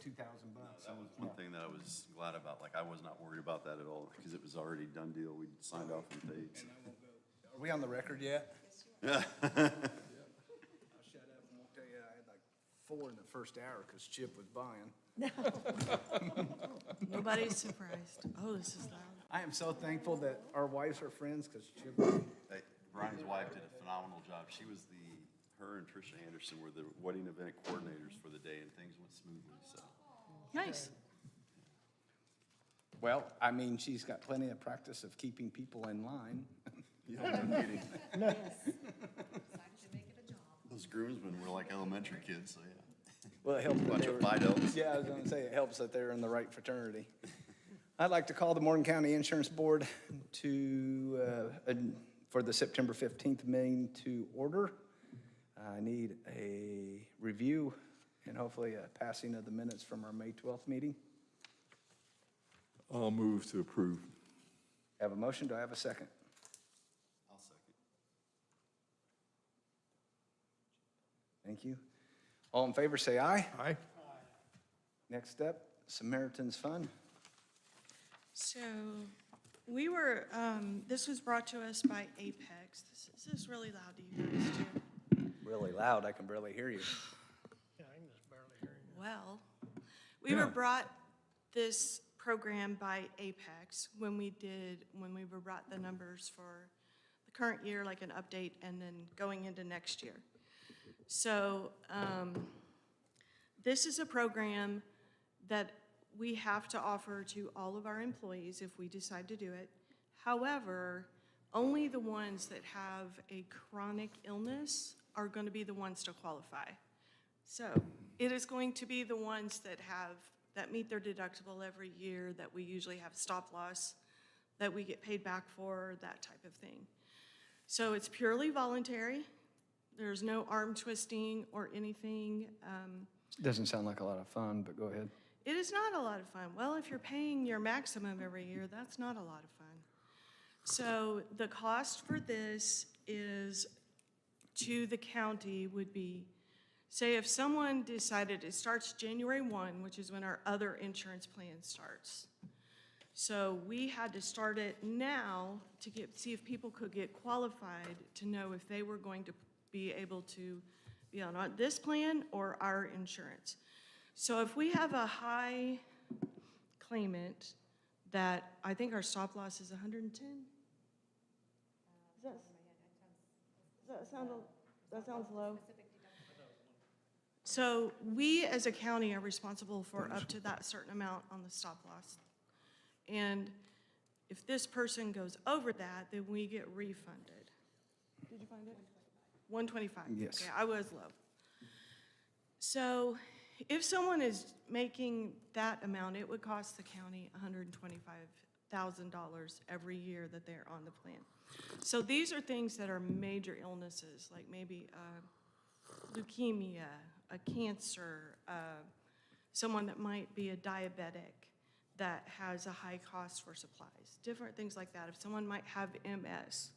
$2,000. That was one thing that I was glad about. Like, I was not worried about that at all because it was already done deal. We signed off and paid. So. Are we on the record yet? Yeah. I'll shut up and won't tell you, I had like 4 in the first hour because Chip was buying. Nobody's surprised. Oh, this is loud. I am so thankful that our wives are friends because Chip, Hey, Brian's wife did a phenomenal job. She was her and Tricia Anderson were the wedding event coordinators for the day, and things went smoothly. So. Nice. well, I mean, she's got plenty of practice of keeping people in line. Yeah, no kidding. Those groomsmen were like elementary kids, so yeah. Well, it helps that Bunch they of were, fight elves. yeah, I was gonna say, it helps that they're in the right fraternity. I'd like to call the Morgan County Insurance Board for the September 15th meeting to order. I need a review and hopefully a passing of the minutes from our May 12th meeting. I'll move to approve. Have a motion, do I have a second? I'll second. Thank you. All in favor, say aye. Aye. Next up, Samaritan's Fund. So we were, this was brought to us by Apex. This is really loud to you guys too. Really loud, I can barely hear you. Yeah, I can just barely hear you. Well, we were brought this program by Apex when we were brought the numbers for the current year, like an update, and then going into next year. So this is a program that we have to offer to all of our employees if we decide to do it. However, only the ones that have a chronic illness are going to be the ones to qualify. So it is going to be the ones that meet their deductible every year, that we usually have stop loss, that we get paid back for, that type of thing. So it's purely voluntary. There's no arm twisting or anything. Doesn't sound like a lot of fun, but go ahead. It is not a lot of fun. Well, if you're paying your maximum every year, that's not a lot of fun. So the cost for this is to the county would be, say if someone decided it starts January 1, which is when our other insurance plan starts. So we had to start it now to see if people could get qualified to know if they were going to be able to be on this plan or our insurance. So if we have a high claimant that, I think our stop loss is 110? That sounds low. So we as a county are responsible for up to that certain amount on the stop loss. And if this person goes over that, then we get refunded. Did you find it? 125. Yes. Okay, I was low. So if someone is making that amount, it would cost the county $125,000 every year that they're on the plan. So these are things that are major illnesses, like maybe leukemia, a cancer, someone that might be a diabetic that has a high cost for supplies, different things like that. If someone might have MS.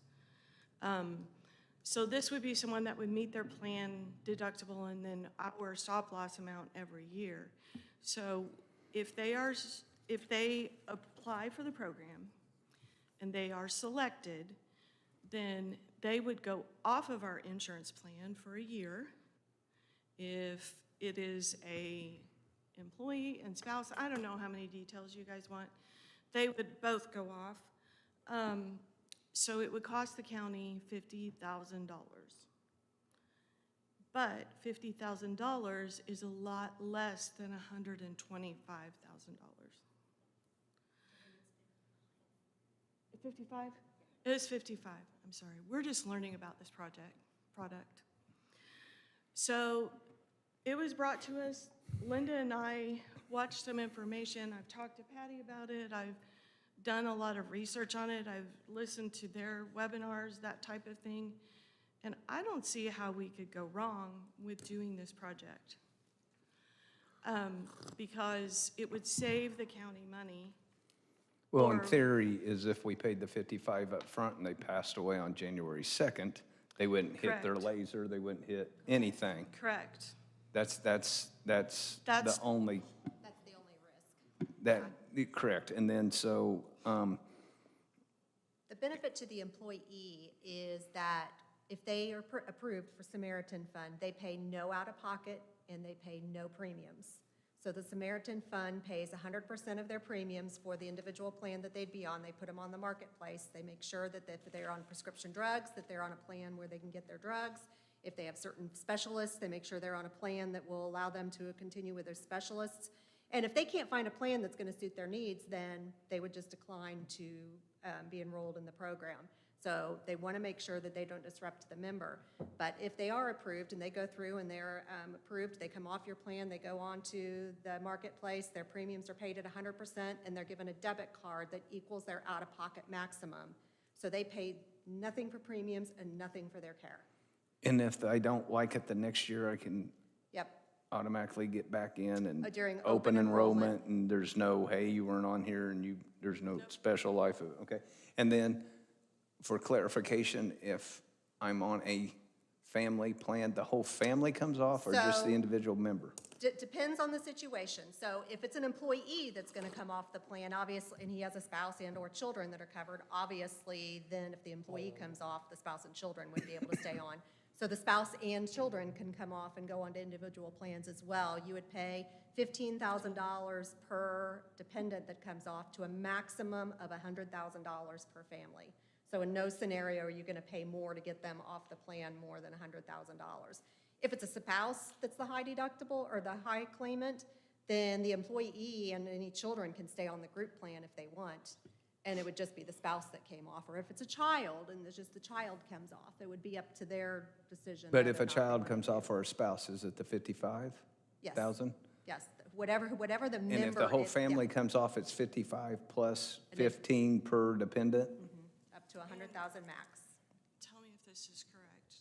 So this would be someone that would meet their plan deductible and then our stop loss amount every year. So if they apply for the program and they are selected, then they would go off of our insurance plan for a year. If it is a employee and spouse, I don't know how many details you guys want, they would both go off. So it would cost the county $50,000. But $50,000 is a lot less than $125,000. 55? It is 55, I'm sorry. We're just learning about this product. So it was brought to us. Linda and I watched some information. I've talked to Patty about it. I've done a lot of research on it. I've listened to their webinars, that type of thing. And I don't see how we could go wrong with doing this project. Because it would save the county money. Well, in Or- theory, is if we paid the 55 up front and they passed away on January 2nd, they wouldn't hit their Correct. laser, they wouldn't hit anything. Correct. That's the only, That, correct. And then, so, The benefit to the employee is that if they are approved for Samaritan Fund, they pay no out-of-pocket and they pay no premiums. So the Samaritan Fund pays 100% of their premiums for the individual plan that they'd be on. They put them on the marketplace. They make sure that if they're on prescription drugs, that they're on a plan where they can get their drugs. If they have certain specialists, they make sure they're on a plan that will allow them to continue with their specialists. And if they can't find a plan that's going to suit their needs, then they would just decline to be enrolled in the program. So they want to make sure that they don't disrupt the member. But if they are approved and they go through and they're approved, they come off your plan, they go on to the marketplace, their premiums are paid at 100%, and they're given a debit card that equals their out-of-pocket maximum. So they pay nothing for premiums and nothing for their care. and if I don't like it the next year, I can Yep. automatically get back in and During open open enrollment. enrollment, and there's no, hey, you weren't on here, and there's no special life, okay? And then, for clarification, if I'm on a family plan, the whole family comes off, or just the So- individual member? Depends on the situation. So if it's an employee that's going to come off the plan, obviously, and he has a spouse and/or children that are covered, obviously, then if the employee comes off, the spouse and children would be able to stay on. So the spouse and children can come off and go on to individual plans as well. You would pay $15,000 per dependent that comes off to a maximum of $100,000 per family. So in no scenario are you going to pay more to get them off the plan more than $100,000. If it's a spouse that's the high deductible or the high claimant, then the employee and any children can stay on the group plan if they want. And it would just be the spouse that came off. Or if it's a child and it's just the child comes off, it would be up to their decision. But whether if or a not they child want comes to. off or a spouse, is it the 55,000? Yes, whatever the member. And if the whole is, yeah, family comes off, it's 55 plus And if- 15 per dependent? Up to 100,000 max. Tell me if this is correct.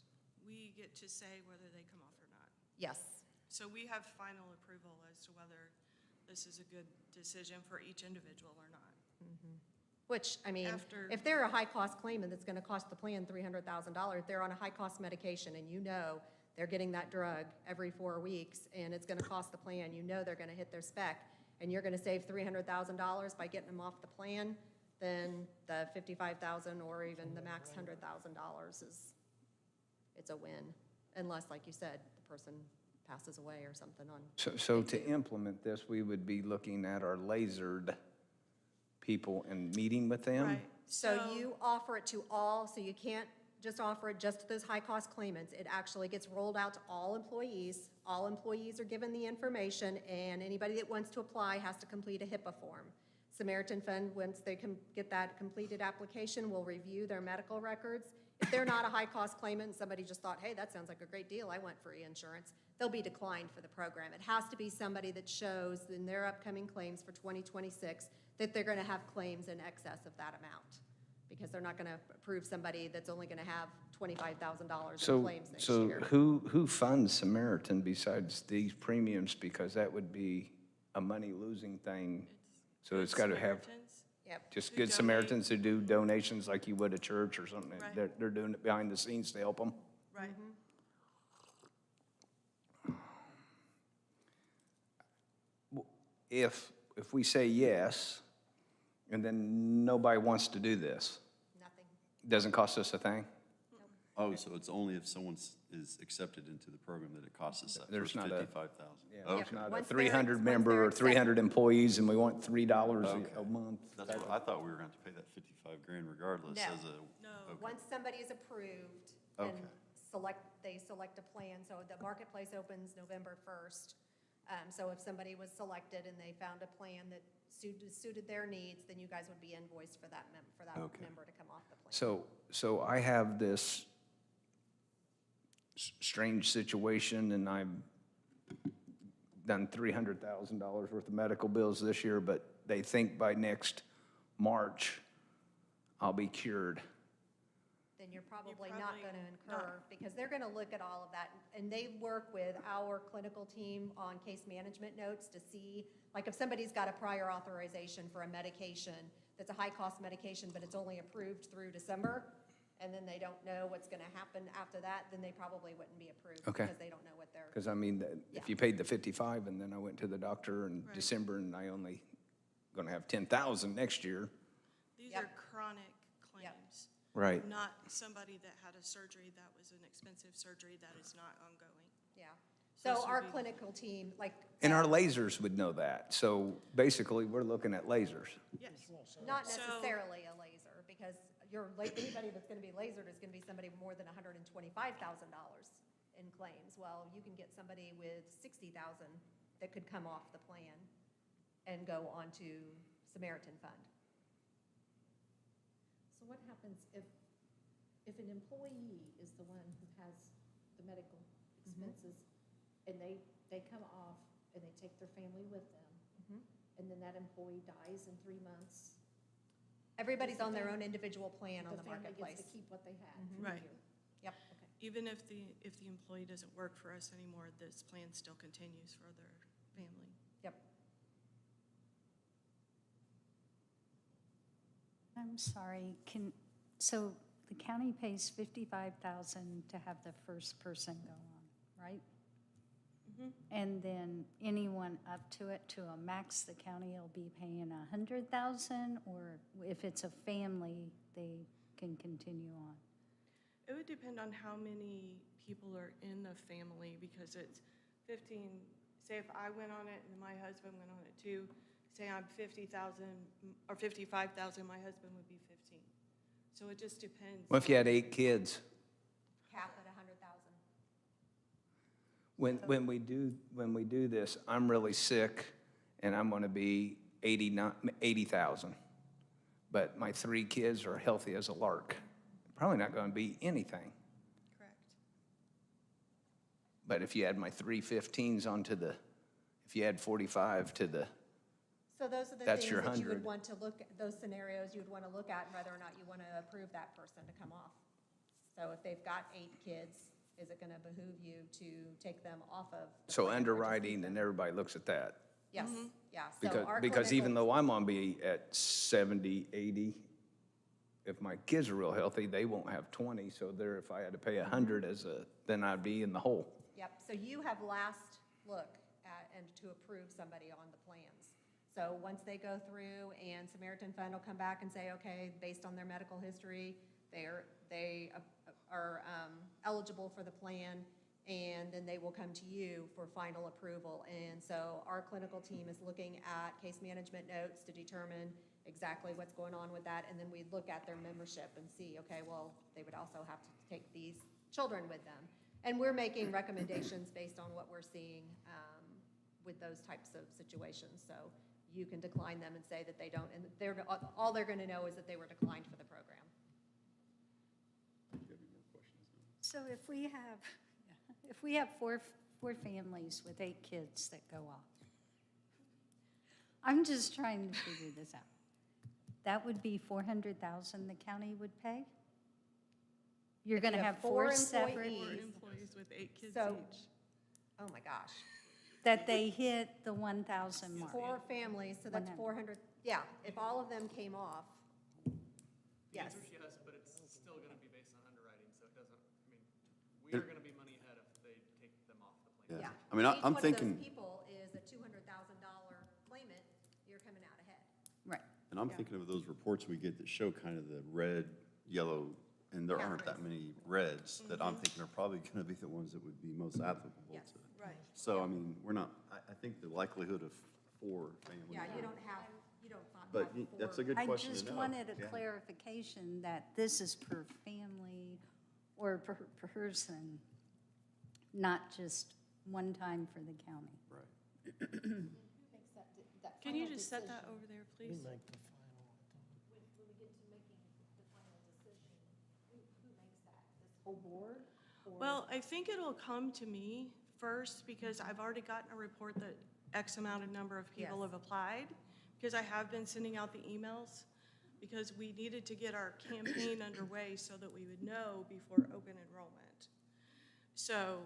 We get to say whether they come off or not. Yes. So we have final approval as to whether this is a good decision for each individual or not. Which, I mean, After- if they're a high-cost claimant that's gonna cost the plan $300,000, they're on a high-cost medication, and you know they're getting that drug every 4 weeks, and it's gonna cost the plan, you know they're gonna hit their spec, and you're gonna save $300,000 by getting them off the plan, then the $55,000 or even the max $100,000 it's a win. Unless, like you said, the person passes away or something on. So to implement this, we would be looking at our lasered people and meeting with them? Right. So you offer it to all, so you can't just offer it just to those high-cost claimants. It actually gets rolled out to all employees. All employees are given the information, and anybody that wants to apply has to complete a HIPAA form. Samaritan Fund, once they get that completed application, will review their medical records. If they're not a high-cost claimant, and somebody just thought, hey, that sounds like a great deal, I want free insurance, they'll be declined for the program. It has to be somebody that shows in their upcoming claims for 2026 that they're going to have claims in excess of that amount, because they're not going to approve somebody that's only going to have $25,000 in So, claims next so year. who funds Samaritan besides these premiums? Because that would be a money-losing thing. So it's got to have Samaritans? Yep. just Who good donate. Samaritans who do donations like you would a church or something. Right. They're doing it behind the scenes to help them. Right. If we say yes, and then nobody wants to do this, Nothing. doesn't cost us a thing? Oh, so it's only if someone is accepted into the program that it costs us that There's first not a- 55,000? Yeah, Okay. it's not a Once they're- 300 once member they're or 300 employees and we want $3 Okay. a month. That's what, I thought we were going to pay that 55 grand regardless No. as a. No. Okay. Once somebody is approved and Okay. they select a plan, so the marketplace opens November 1st. So if somebody was selected and they found a plan that suited their needs, then you guys would be invoiced for that Okay. member to come off the plan. So I have this strange situation, and I've done $300,000 worth of medical bills this year, but they think by next March, I'll be cured. Then you're probably not probably going to not. incur, because they're going to look at all of that, and they work with our clinical team on case management notes to see, like if somebody's got a prior authorization for a medication that's a high-cost medication, but it's only approved through December, and then they don't know what's going to happen after that, then they probably wouldn't be approved. Okay. Because they don't know what they're, Because I mean, Yeah. if you paid the 55 and then I went to the doctor in Right. December and I only gonna have 10,000 next year. These Yep. are chronic Yep. claims, Right. not somebody that had a surgery that was an expensive surgery that is not ongoing. Yeah. So So this our would be- clinical team, like. And our lasers would know that. So basically, we're looking at lasers. Yes. Not So- necessarily a laser, because anybody that's gonna be lasered is gonna be somebody more than $125,000 in claims. Well, you can get somebody with 60,000 that could come off the plan and go onto Samaritan Fund. So what happens if an employee is the one who has the medical expenses and they come off and they take their family with them, and then that employee dies in 3 months? Everybody's the on their fam- own individual plan on the family marketplace. gets to keep what they had. Right. Yep, okay. Even if the employee doesn't work for us anymore, this plan still continues for their family. Yep. I'm sorry, so the county pays 55,000 to have the first person go on, right? And then anyone up to it, to a max, the county will be paying 100,000? Or if it's a family, they can continue on? It would depend on how many people are in the family, because it's 15, say if I went on it and my husband went on it too, say I'm 50,000 or 55,000, my husband would be 15. So it just depends. Well, if you had 8 kids, Cap at 100,000. when we do this, I'm really sick and I'm gonna be 80,000. But my 3 kids are healthy as a lark. Probably not gonna be anything. Correct. But if you add my 3 15s if you add 45 to the, So those are the That's things your that you 100. would want to look, those scenarios you would want to look at, and whether or not you want to approve that person to come off. So if they've got 8 kids, is it going to behoove you to take them off of? the so plan or just underwriting keep them? and everybody looks at that. Yes, yeah. So Because, our because even clinical- though I'm gonna be at 70, 80, if my kids are real healthy, they won't have 20, so there, if I had to pay 100 then I'd be in the hole. Yep, so you have last look at, and to approve somebody on the plans. So once they go through and Samaritan Fund will come back and say, okay, based on their medical history, they are eligible for the plan, and then they will come to you for final approval. And so our clinical team is looking at case management notes to determine exactly what's going on with that, and then we look at their membership and see, okay, well, they would also have to take these children with them. And we're making recommendations based on what we're seeing with those types of situations. So you can decline them and say that they don't, and all they're going to know is that they were declined for the program. So if we have four families with 8 kids that go off, I'm just trying to figure this out. That would be 400,000 the county would pay? You're going to you have have 4 4 separate, employees. 4 employees with 8 kids So- each. Oh, my gosh. that they hit the 1,000 mark. 4 families, so that's 100. 400, yeah, if all of them came off, The yes. answer is yes, but it's still gonna be based on underwriting, so it doesn't, I mean, we are gonna be money ahead if they take them off the plan. Yeah. Yeah. I mean, Each I'm one of thinking, those people is a $200,000 claimant, you're coming out ahead. Right. and I'm thinking of those reports we get that show kind of the red, yellow, and there aren't that Counties. many reds that I'm thinking are probably gonna be the ones that would be most applicable Yes. to. Right. So, I mean, we're not, I think the likelihood of 4 families. Yeah, you don't have, But that's a good I question to know. just wanted a Yeah. clarification that this is per family or per person, not just one time for the county. Right. Who makes that Can you final just set that decision? over there, We please? make the final, I thought. When we get to making the final decision, who makes that? This whole board? Or- Well, I think it'll come to me first, because I've already gotten a report that X amount of number of people Yes. have applied, because I have been sending out the emails, because we needed to get our campaign underway so that we would know before open enrollment. So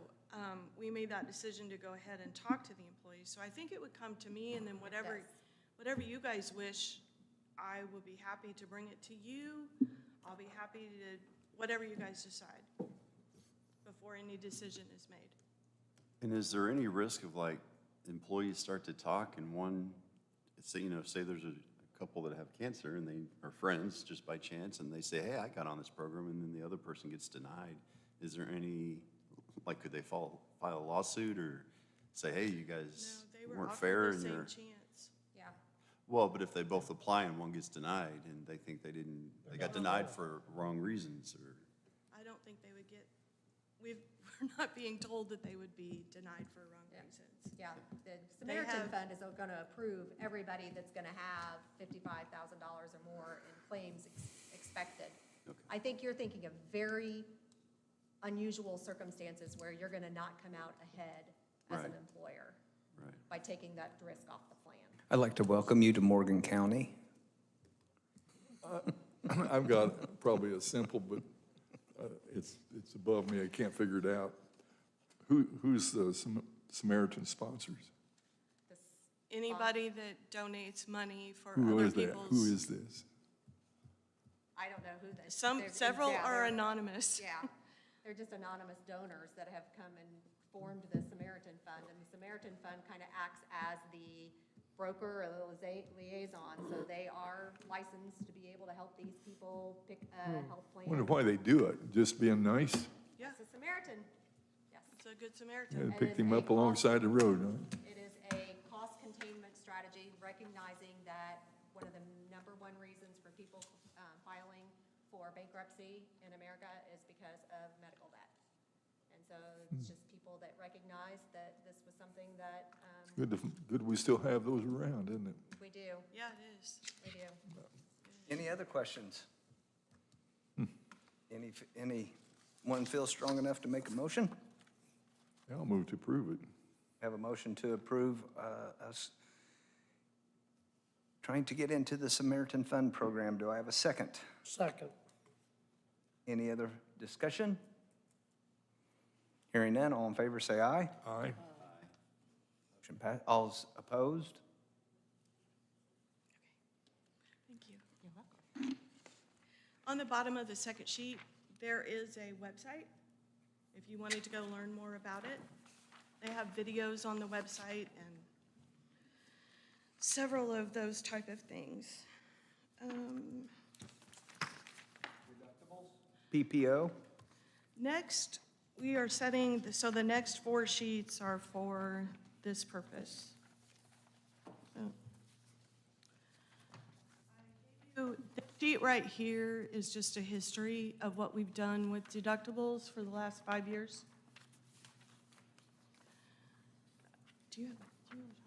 we made that decision to go ahead and talk to the employees. So I think it would come to me, and then whatever you guys wish, I will be happy to bring it to you. I'll be happy to, whatever you guys decide, before any decision is made. And is there any risk of like employees start to talk and one say, say there's a couple that have cancer and they are friends just by chance, and they say, hey, I got on this program, and then the other person gets denied. Is there any, like, could they file a lawsuit or say, hey, you No, guys they were weren't fair offered and the you're. same chance. Yeah. Well, but if they both apply and one gets denied and they think they got denied for wrong reasons, or, I don't think they would get, we're not being told that they would be denied for wrong Yeah. reasons. Yeah, the Samaritan have- Fund is gonna approve everybody that's gonna have $55,000 or more in claims expected. Okay. I think you're thinking of very unusual circumstances where you're gonna not come out ahead as an Right. employer right. by taking that risk off the plan. I'd like to welcome you to Morgan County. I've got probably a simple, but it's above me, I can't figure it out. Who's the Samaritan sponsors? This- Anybody that donates money for Who other is that? people's. Who is this? I don't know who this. Several are anonymous. Yeah, they're just anonymous donors that have come and formed the Samaritan Fund, and the Samaritan Fund kind of acts as the broker or the liaison, so they are licensed to be able to help these people pick a health plan. Wonder why they do it, just being nice? Yeah, It's a Samaritan, yes. it's a good Yeah, Samaritan. pick them up alongside the road, huh? It is a cost containment strategy, recognizing that one of the number one reasons for people filing for bankruptcy in America is because of medical debt. And so it's just people that recognize that this was something that Good we still have those around, isn't it? we do, Yeah, it is. we do. Any other questions? Anyone feel strong enough to make a motion? Yeah, I'll move to approve it. Have a motion to approve us trying to get into the Samaritan Fund program. Do I have a second? Second. Any other discussion? Hearing none, all in favor say aye. Aye. Motion passed. All's opposed? Thank you. You're welcome. On the bottom of the second sheet, there is a website, if you wanted to go learn more about it. They have videos on the website and several of those type of things. PPO? Next, we are setting, so the next 4 sheets are for this purpose. So the sheet right here is just a history of what we've done with deductibles for the last 5 years. Do you want to talk on this,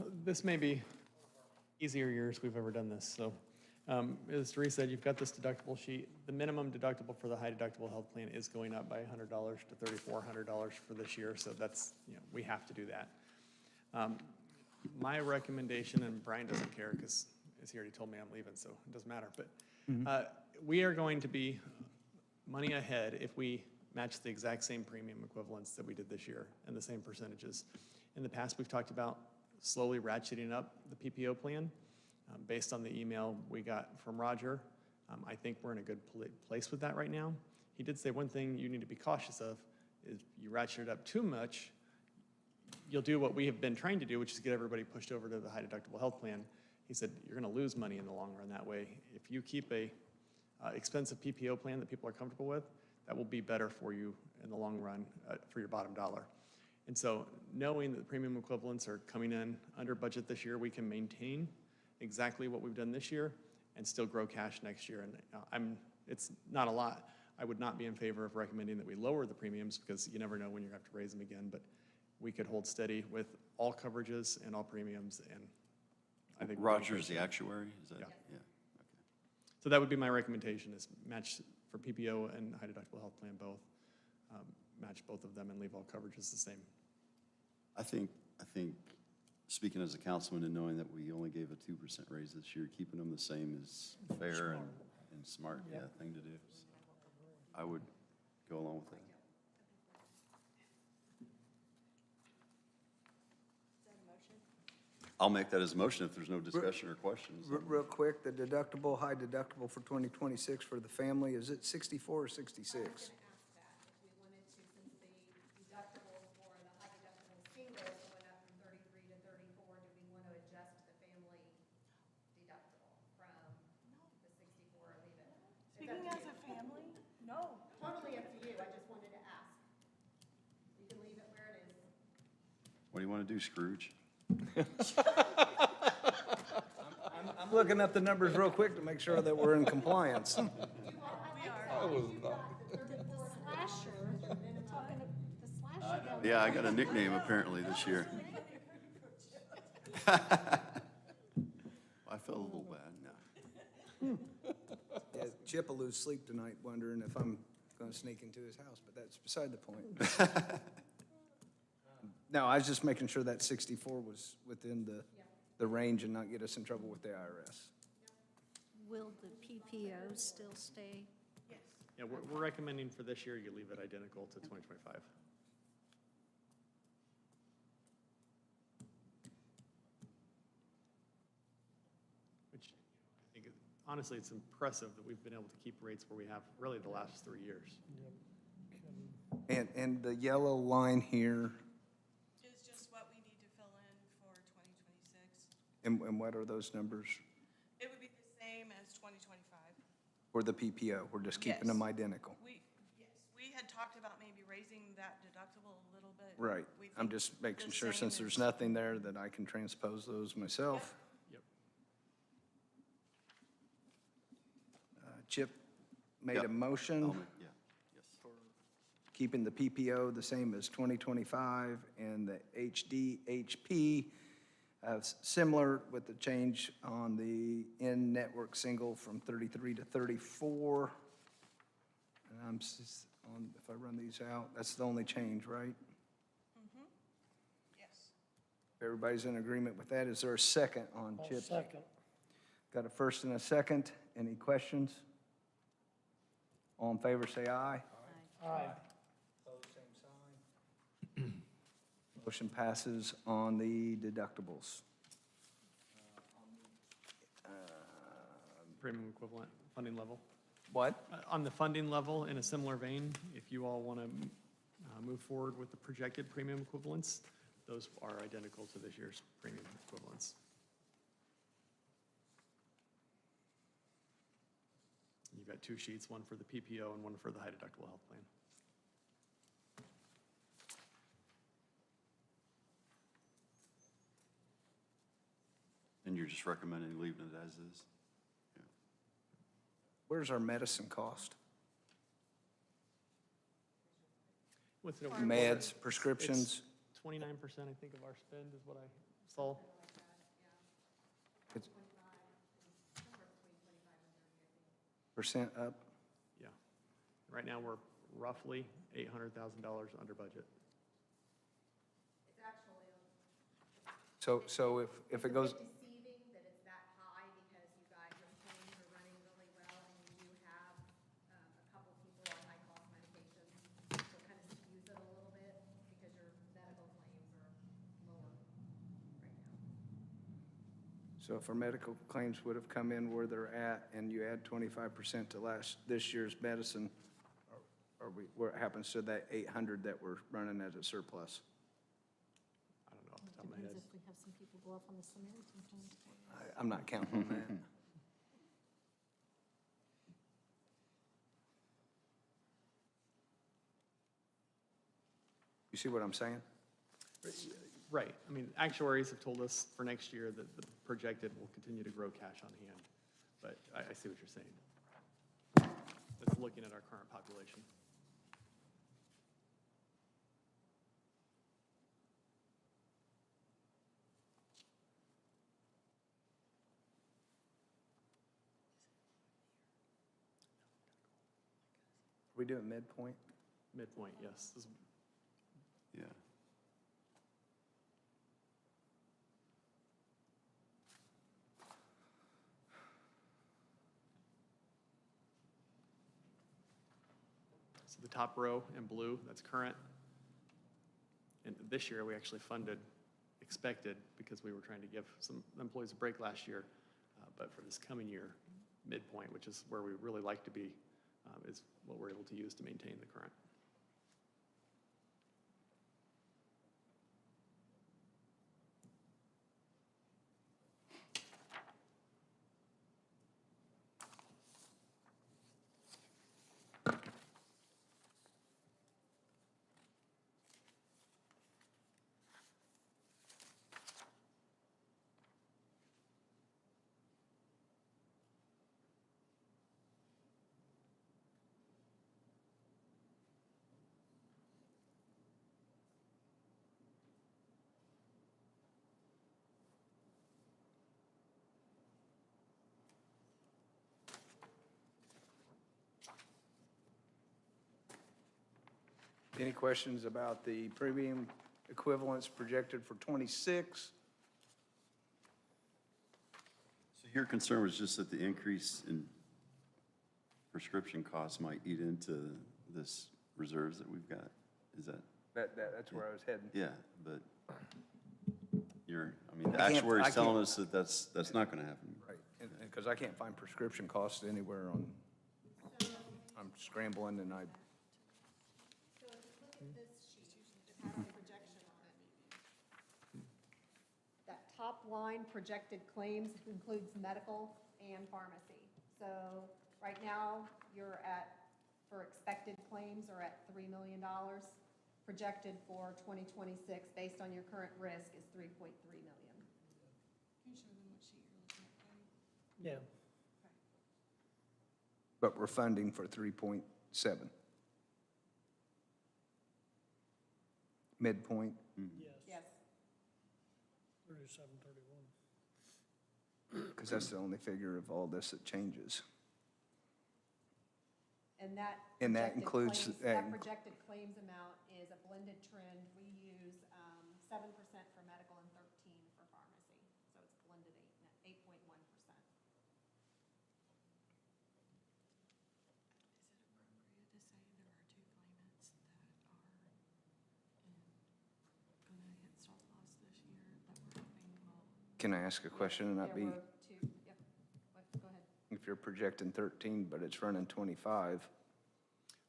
Josh? This may be easier years we've ever done this, so. As Therese said, you've got this deductible sheet. The minimum deductible for the high deductible health plan is going up by $100 to $3,400 for this year, so that's, we have to do that. My recommendation, and Brian doesn't care because, as he already told me, I'm leaving, so it doesn't matter, but we are going to be money ahead if we match the exact same premium equivalents that we did this year and the same percentages. In the past, we've talked about slowly ratcheting up the PPO plan. Based on the email we got from Roger, I think we're in a good place with that right now. He did say one thing you need to be cautious of is you ratchet it up too much, you'll do what we have been trying to do, which is get everybody pushed over to the high deductible health plan. He said you're going to lose money in the long run that way. If you keep a expensive PPO plan that people are comfortable with, that will be better for you in the long run for your bottom dollar. And so knowing that the premium equivalents are coming in under budget this year, we can maintain exactly what we've done this year and still grow cash next year. And it's not a lot. I would not be in favor of recommending that we lower the premiums because you never know when you're going to have to raise them again, but we could hold steady with all coverages and all premiums, and I think. Roger's the actuary, is that? Yeah. Yeah. So that would be my recommendation, is match for PPO and high deductible health plan both. Match both of them and leave all coverages the same. I think, speaking as a councilman and knowing that we only gave a 2% raise this year, keeping them the same is fair and smart, thing to do. So I would go along with that. I'll make that as a motion if there's no discussion or questions. Real quick, the deductible, high deductible for 2026 for the family, is it 64 or 66? I was gonna ask that, if we wanted to, since What do you want to do, Scrooge? I'm looking up the numbers real quick to make sure that we're in compliance. I was not. The slasher, the slasher guy. Yeah, I got a nickname apparently this year. I felt a little bad, no. Yeah, Chip will lose sleep tonight wondering if I'm gonna sneak into his house, but that's beside the point. No, I was just making sure that 64 was within the range and not get us in trouble with the IRS. Will the PPO still stay? Yeah, we're recommending for this year, you leave it identical to 2025. Which, I think, honestly, it's impressive that we've been able to keep rates where we have really the last 3 years. And the yellow line here, Is just what we need to fill in for 2026. and what are those numbers? It would be the same as 2025. Or the PPO, we're just keeping them identical? We had talked about maybe raising that deductible a little bit. Right, We I'm think just making the sure same since there's is- nothing there that I can transpose those myself. Yep. Chip made Yep. a motion. Yeah, yes. Keeping the PPO the same as 2025 and the HDHP similar with the change on the in-network single from 33 to 34. And I'm if I run these out, that's the only change, right? Yes. If everybody's in agreement with that, is there a second on I'll Chip's? second. Got a first and a second. Any questions? All in favor, say aye. Aye. Opposed, same sign. Motion passes on the deductibles. Premium equivalent funding level. What? On the funding level, in a similar vein, if you all want to move forward with the projected premium equivalents, those are identical to this year's premium equivalents. You've got two sheets, one for the PPO and one for the high deductible health plan. And you're just recommending leaving it as is? Where's our medicine cost? What's it? Meds, prescriptions? 29%, I think, of our spend is what I saw. It's percent up? Yeah. Right now, we're roughly $800,000 under budget. So if it goes, It's a bit deceiving that it's that high because you guys are things are running really well and you do have a couple people on high-cost medications. So it kind of skews it a little bit because your medical claims are lower right now. so if our medical claims would have come in where they're at and you add 25% to this year's medicine, what happens to that 800 that we're running as a surplus? I don't know off the top of my head. Depends if we have some people go up on the Samaritan Fund. I'm not counting on that. You see what I'm saying? Right. I mean, actuaries have told us for next year that the projected will continue to grow cash on hand. But I see what you're saying. That's looking at our current population. Are we doing midpoint? Midpoint, yes. This is- Yeah. So the top row in blue, that's current. And this year, we actually funded expected because we were trying to give some employees a break last year. But for this coming year, midpoint, which is where we really like to be, is what we're able to use to maintain the current. Any questions about the premium equivalents projected for '26? So your concern was just that the increase in prescription costs might eat into this reserves that we've got? Is that, That's where I was heading. yeah, but I mean, the I can't- I actuary's can't- telling us that that's not gonna happen. Right, because I can't find prescription costs anywhere on, I'm scrambling and I, So if you look at this sheet, it has a projection on it. That top line, projected claims, includes medical and pharmacy. So right now, you're at, for expected claims, are at $3 million. Projected for 2026, based on your current risk, is 3.3 million. Can you show them what sheet you're looking at, Cody? Yeah. but we're funding for 3.7. Midpoint, Yes. Yes. 37, 31. because that's the only figure of all this that changes. And that. And that projected includes- claims- That projected claims amount is a blended trend. We use 7% for medical and 13 for pharmacy. So it's blended 8.1%. Is it appropriate to say there are two claimants that are going to hit stop loss this year that we're hoping will? Can I ask a question and not There be, were two, yep. Go ahead. if you're projecting 13, but it's running 25,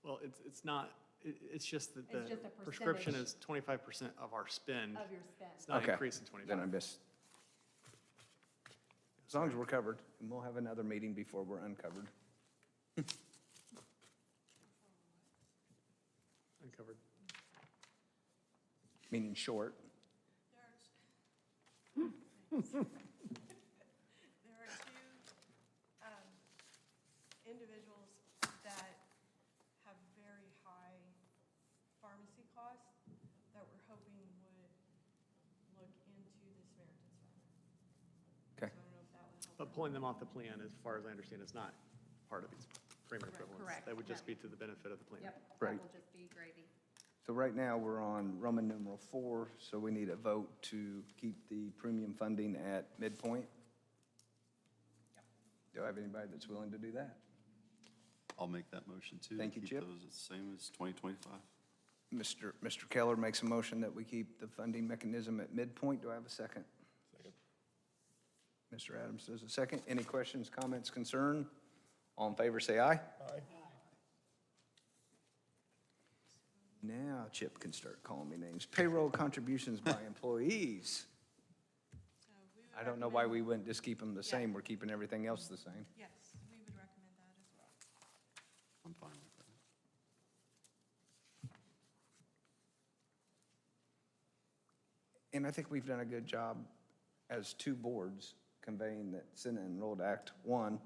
Well, it's not, it's just that It's the just a prescription percentage. is 25% of our spend. Of your spend. It's not Okay. increasing then I 25. missed. As long as we're covered, and we'll have another meeting before we're uncovered. Uncovered. Meaning short. There are two individuals that have very high pharmacy costs that we're hoping would look into the Samaritan's Fund. Okay. So I don't know if that would help. But pulling them off the plan, as far as I understand, is not part of these premium equivalents. Correct. That would just Yeah. be to the benefit of the plan. Yep, Right. that will just be gravy. So right now, we're on Roman numeral 4, so we need a vote to keep the premium funding at midpoint. Do I have anybody that's willing to do that? I'll make that motion too. Thank you, Chip. Keep those the same as 2025. Mr. Keller makes a motion that we keep the funding mechanism at midpoint. Do I have a second? Second. Mr. Adams does a second. Any questions, comments, concern? All in favor, say aye. Aye. Now Chip can start calling me names. Payroll contributions by employees. So we would I don't know why recommend- we wouldn't just keep them the Yeah. same. We're keeping everything else the same. Yes, we would recommend that as well. I'm fine with that. And I think we've done a good job as two boards conveying that Senate Enrolled Act 1,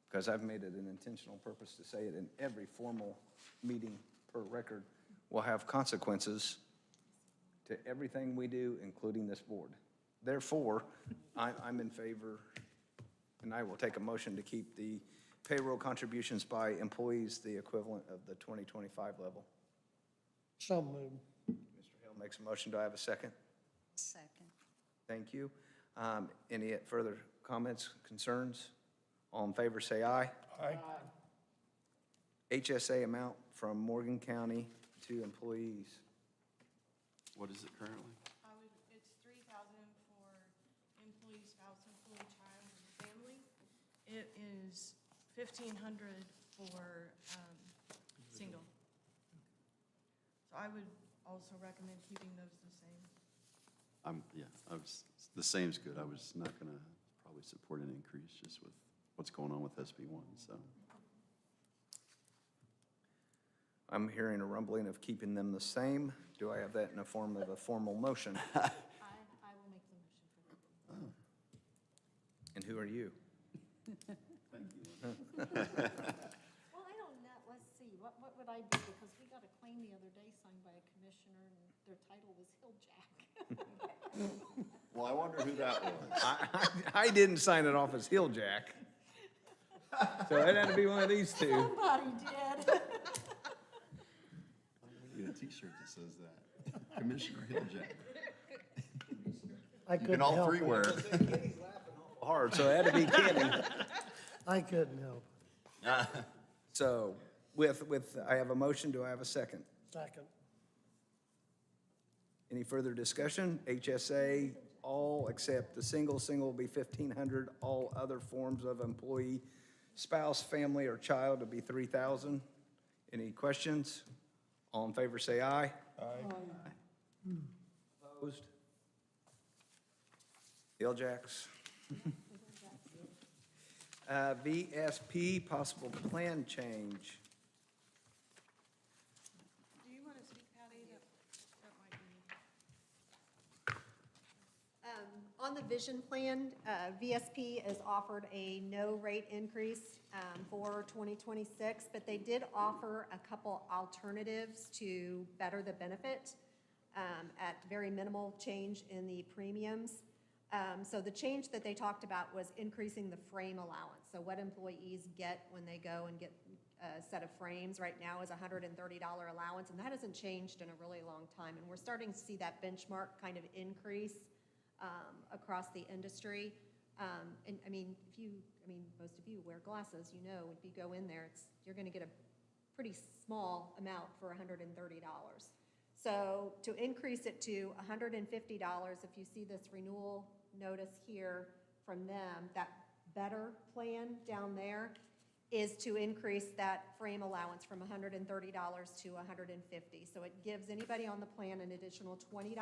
because I've made it an intentional purpose to say it in every formal meeting per record, will have consequences to everything we do, including this board. Therefore, I'm in favor, and I will take a motion to keep the payroll contributions by employees the equivalent of the 2025 level. So moved. Mr. Hill makes a motion. Do I have a second? Second. Thank you. Any further comments, concerns? All in favor, say aye. Aye. HSA amount from Morgan County to employees. What is it currently? It's 3,000 for employee, spouse, employee, child, and family. It is 1,500 for single. So I would also recommend keeping those the same. The same's good. I was not gonna probably support an increase just with what's going on with SB 1, so. I'm hearing a rumbling of keeping them the same. Do I have that in a form of a formal motion? I will make the motion for that. And who are you? Well, I don't know, let's see, what would I do? Because we got a claim the other day signed by a commissioner, and their title was Hill Jack. Well, I wonder who that was. I didn't sign it off as Hill Jack. So it had to be one of these two. Somebody did. We need a t-shirt that says that. Commissioner Hiljak. I You can couldn't all help three it. wear it. Hard, so it had to be Kenny. I couldn't help it. So I have a motion, do I have a second? Second. Any further discussion? HSA, all except the single will be 1,500, all other forms of employee, spouse, family, or child to be 3,000. Any questions? All in favor, say aye. Aye. Opposed? Jacks. VSP, possible plan change. Do you want to speak, Patty? That might be. On the vision plan, VSP has offered a no rate increase for 2026, but they did offer a couple alternatives to better the benefit at very minimal change in the premiums. So the change that they talked about was increasing the frame allowance. So what employees get when they go and get a set of frames right now is a $130 allowance, and that hasn't changed in a really long time. And we're starting to see that benchmark kind of increase across the industry. And I mean, most of you wear glasses, you know, if you go in there, you're gonna get a pretty small amount for $130. So to increase it to $150, if you see this renewal notice here from them, that better plan down there is to increase that frame allowance from $130 to $150. So it gives anybody on the plan an additional $20.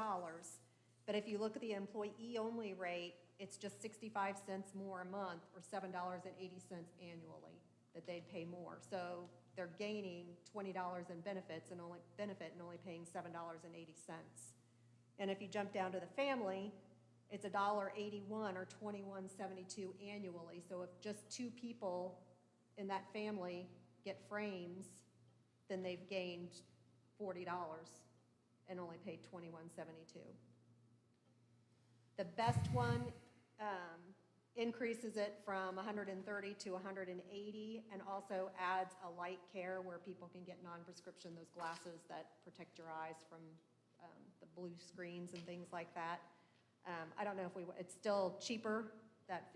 But if you look at the employee-only rate, it's just 65 cents more a month, or $7.80 annually that they'd pay more. So they're gaining $20 in benefits and only paying $7.80. And if you jump down to the family, it's $1.81 or $21.72 annually. So if just 2 people in that family get frames, then they've gained $40 and only paid $21.72. The best one increases it from 130 to 180 and also adds a light care where people can get non-prescription, those glasses that protect your eyes from the blue screens and things like that. I don't know if it's still cheaper, that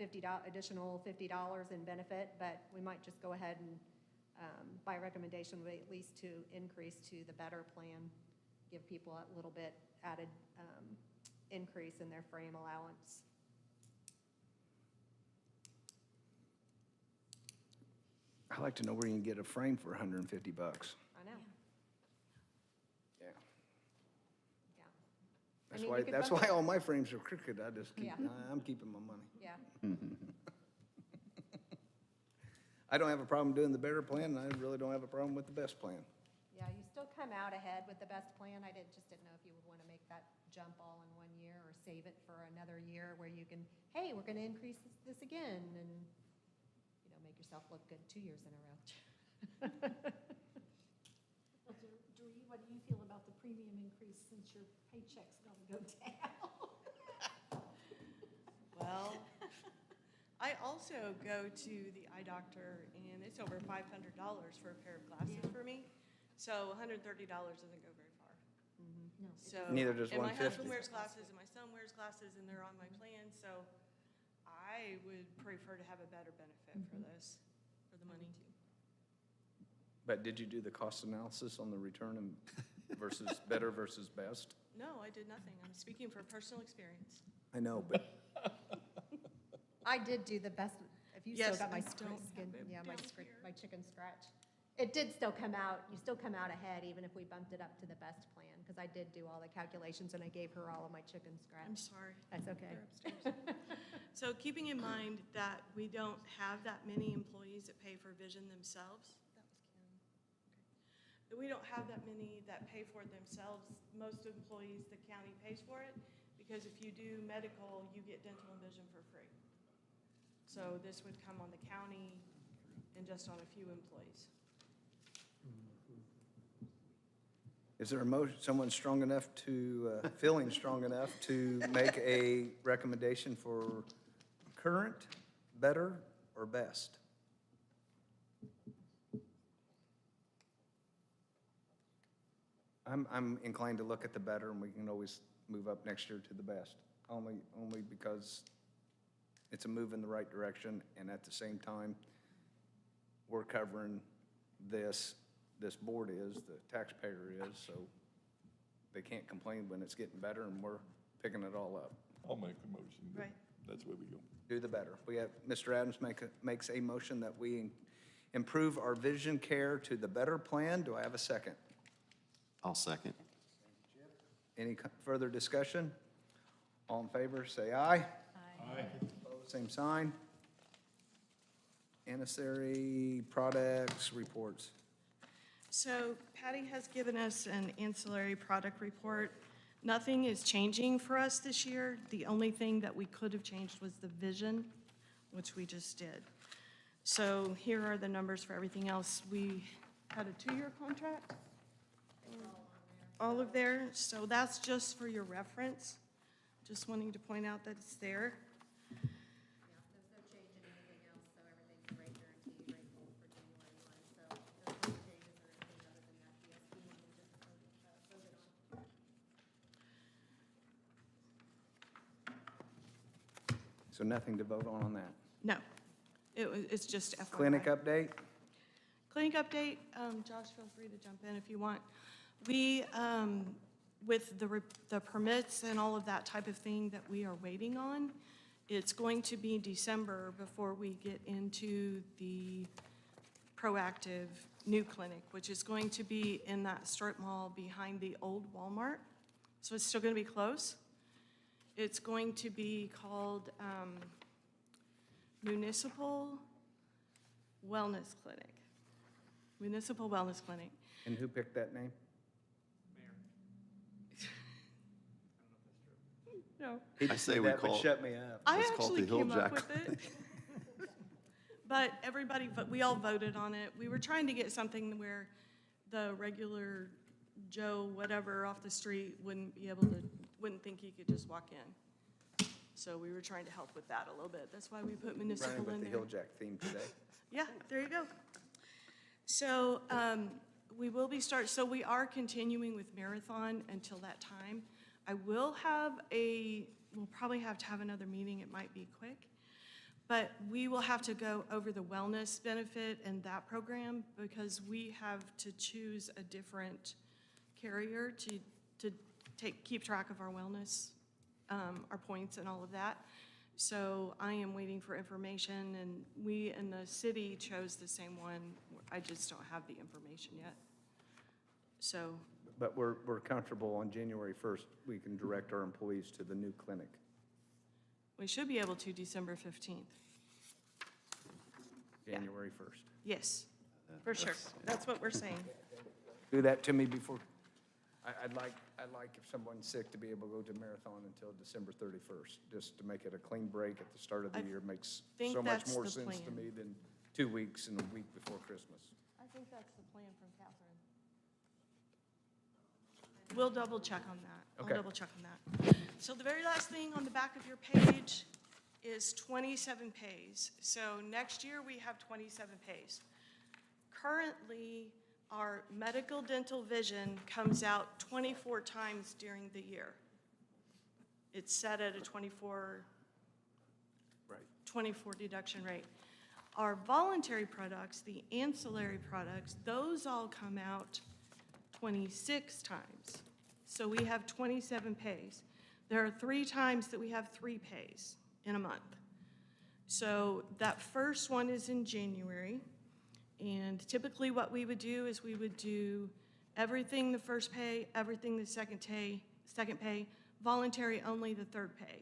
additional $50 in benefit, but we might just go ahead and, by recommendation, we at least to increase to the better plan, give people a little bit added increase in their frame allowance. I'd like to know where you can get a frame for $150. I know. Yeah. Yeah. I mean, you could That's bump why it- all my frames are crooked. I just keep, Yeah. I'm keeping my money. Yeah. I don't have a problem doing the better plan, and I really don't have a problem with the best plan. Yeah, you still come out ahead with the best plan. I just didn't know if you would want to make that jump all in one year or save it for another year where you can, hey, we're going to increase this again and, make yourself look good 2 years in a row. Well, Doree, what do you feel about the premium increase since your paycheck's gonna go down? Well, I also go to the eye doctor, and it's over $500 for a pair of glasses for me. So $130 doesn't go very far. No. So. Neither does And my 150. husband wears glasses, and my son wears glasses, and they're on my plan, so I would prefer to have a better benefit for this, for the money. But did you do the cost analysis on the return and versus better versus best? No, I did nothing. I'm speaking from personal experience. I know, but I did do the best, if you still Yes, got my I don't skin, have it yeah, down here. my chicken scratch. It did still come out, you still come out ahead even if we bumped it up to the best plan, because I did do all the calculations and I gave her all of my chicken I'm scratch. sorry. That's okay. They're upstairs. So keeping in mind that we don't have that many employees that pay for vision themselves, that was Ken. Okay. That we don't have that many that pay for it themselves. Most employees, the county pays for it, because if you do medical, you get dental and vision for free. So this would come on the county and just on a few employees. is there a motion, someone strong enough to, feeling strong enough to make a recommendation for current, better, or best? I'm inclined to look at the better, and we can always move up next year to the best. Only because it's a move in the right direction, and at the same time, we're covering this board is, the taxpayer is, so they can't complain when it's getting better, and we're picking it all up. I'll make the motion. that- Right. That's where we go. Do the better. We have, Mr. Adams makes a motion that we improve our vision care to the better plan. Do I have a second? I'll second. Any further discussion? All in favor, say aye. Aye. Opposed, same sign. Ancillary products reports. So Patty has given us an ancillary product report. Nothing is changing for us this year. The only thing that we could have changed was the vision, which we just did. So here are the numbers for everything else. We had a 2-year contract. All of there, so that's just for your reference. Just wanting to point out that it's there. Yeah, there's no change in anything else, so everything's rate guaranteed, rate hold for January 1. So there's no changes or anything other than that PSP we just voted on. So nothing to vote on that. No, it's just FYI. Clinic update? Clinic update, Josh, feel free to jump in if you want. We, with the permits and all of that type of thing that we are waiting on, it's going to be December before we get into the proactive new clinic, which is going to be in that strip mall behind the old Walmart. So it's still going to be close. It's going to be called Municipal Wellness Clinic. Municipal Wellness Clinic. And who picked that name? No. He I just say said we that would call- shut me up. I Let's call it actually the Hill came up Jack. with it. But everybody, but we all voted on it. We were trying to get something where the regular Joe whatever off the street wouldn't think he could just walk in. So we were trying to help with that a little bit. That's why we put Running municipal with in the there. Hill Jack theme today. Yeah, there you go. So we will be so we are continuing with Marathon until that time. I will we'll probably have to have another meeting, it might be quick. But we will have to go over the wellness benefit and that program because we have to choose a different carrier to keep track of our wellness, our points and all of that. So I am waiting for information, and we in the city chose the same one. I just don't have the information yet. So, But we're comfortable on January 1st, we can direct our employees to the new clinic. we should be able to December 15th. January 1st. Yes, for sure. That's what we're saying. Do that to me before, I'd like if someone's sick to be able to go to Marathon until December 31st, just to make it a clean break at the start of the I year. Makes think so much that's more the sense to plan. me than 2 weeks and a week before Christmas. I think that's the plan from Catherine. We'll double check on that. Okay. I'll double check on that. So the very last thing on the back of your page is 27 pays. So next year, we have 27 pays. Currently, our medical dental vision comes out 24 times during the year. It's set at a 24 deduction rate. Our voluntary products, the ancillary products, those all come out 26 times. So we have 27 pays. There are 3 times that we have 3 pays in a month. So that first one is in January. And typically what we would do is we would do everything the first pay, everything the second pay, voluntary only the third pay.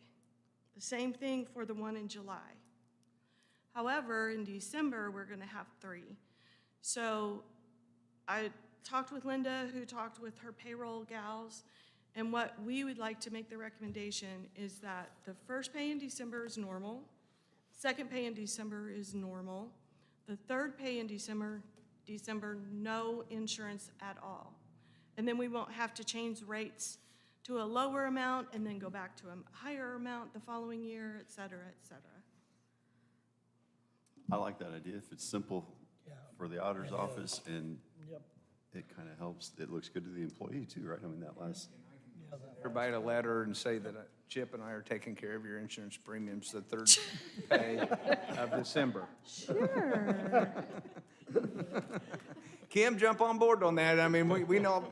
The same thing for the one in July. However, in December, we're going to have 3. So I talked with Linda, who talked with her payroll gals, and what we would like to make the recommendation is that the first pay in December is normal, second pay in December is normal, the third pay in December, no insurance at all. And then we won't have to change rates to a lower amount and then go back to a higher amount the following year, et cetera, et cetera. I like that idea. If it's simple Yeah. for the auditor's office and Yep. it kind of helps, it looks good to the employee too, right? I mean, that last, Everybody a letter and say that Chip and I are taking care of your insurance premiums the third pay of December. Sure. Kim, jump on board on that. I mean, we know,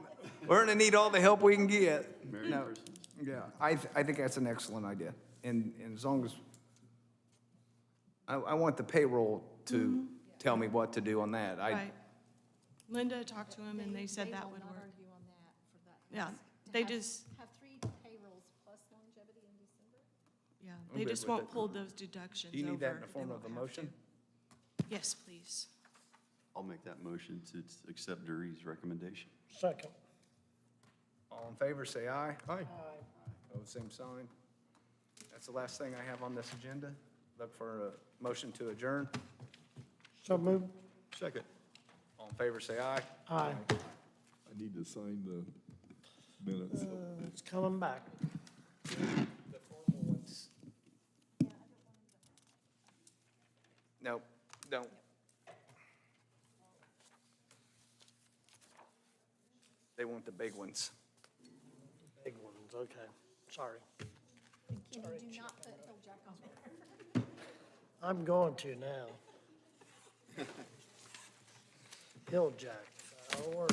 we're gonna need all the help we can get. Merry No, Christmas. yeah, I think that's an excellent idea. And as long as, I want the payroll to tell me what to do on that. Right. Linda talked to him and they said that would They will not work. argue on that for that. Yeah, To they have- just, Have 3 payrolls plus longevity in December? yeah, I'm they good just with won't it. pull those deductions Do you need that in over. the form They of a won't have motion? to. Yes, please. I'll make that motion to accept Dury's recommendation. Second. All in favor, say aye. Aye. Pose same sign. That's the last thing I have on this agenda. Look for a motion to adjourn. So moved. Second. All in favor, say aye. Aye. I need to sign the minutes. It's coming back. The formal ones. Nope, don't. They want the big ones. Big ones, okay. Sorry. Kenny, do not put Hill Jack on there. I'm going to now. Hill Jack, that'll work.